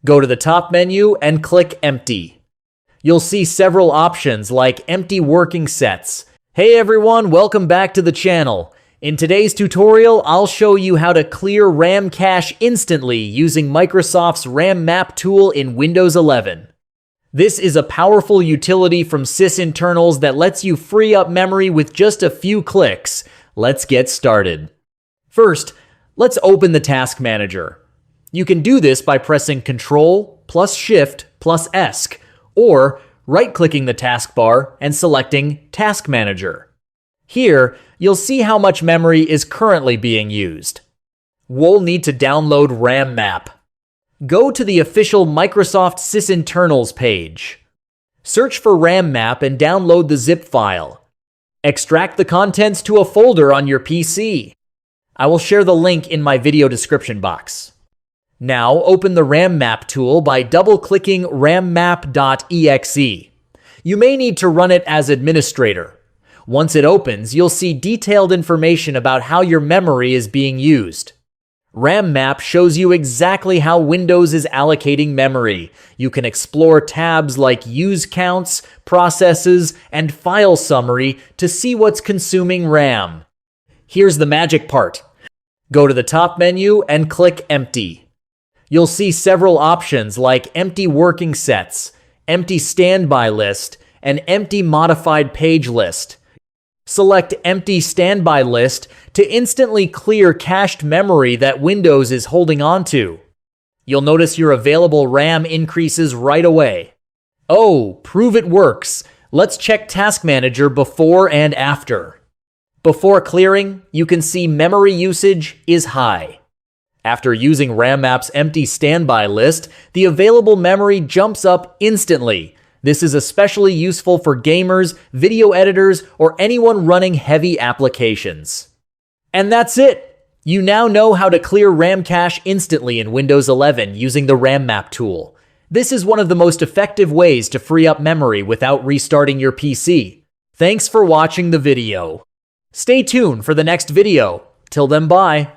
Go to the top menu and click Empty. You'll see several options like Empty Working Sets. Hey everyone, welcome back to the channel. In today's tutorial, I'll show you how to clear RAM cache instantly using Microsoft's RAM Map tool in Windows 11. This is a powerful utility from sysinternals that lets you free up memory with just a few clicks. Let's get started. First, let's open the Task Manager. You can do this by pressing Ctrl plus Shift plus ESC, or right-clicking the taskbar and selecting Task Manager. Here, you'll see how much memory is currently being used. We'll need to download RAM Map. Go to the official Microsoft sysinternals page. Search for RAM Map and download the zip file. Extract the contents to a folder on your PC. I will share the link in my video description box. Now open the RAM Map tool by double-clicking rammap.exe. You may need to run it as administrator. Once it opens, you'll see detailed information about how your memory is being used. RAM Map shows you exactly how Windows is allocating memory. You can explore tabs like Use Counts, Processes, and File Summary to see what's consuming RAM. Here's the magic part. Go to the top menu and click Empty. You'll see several options like Empty Working Sets, Empty Standby List, and Empty Modified Page List. Select Empty Standby List to instantly clear cached memory that Windows is holding onto. You'll notice your available RAM increases right away. Oh, prove it works. Let's check Task Manager before and after. Before clearing, you can see memory usage is high. After using RAM Map's Empty Standby List, the available memory jumps up instantly. This is especially useful for gamers, video editors, or anyone running heavy applications. And that's it! You now know how to clear RAM cache instantly in Windows 11 using the RAM Map tool. This is one of the most effective ways to free up memory without restarting your PC. Thanks for watching the video. Stay tuned for the next video. Till then, bye.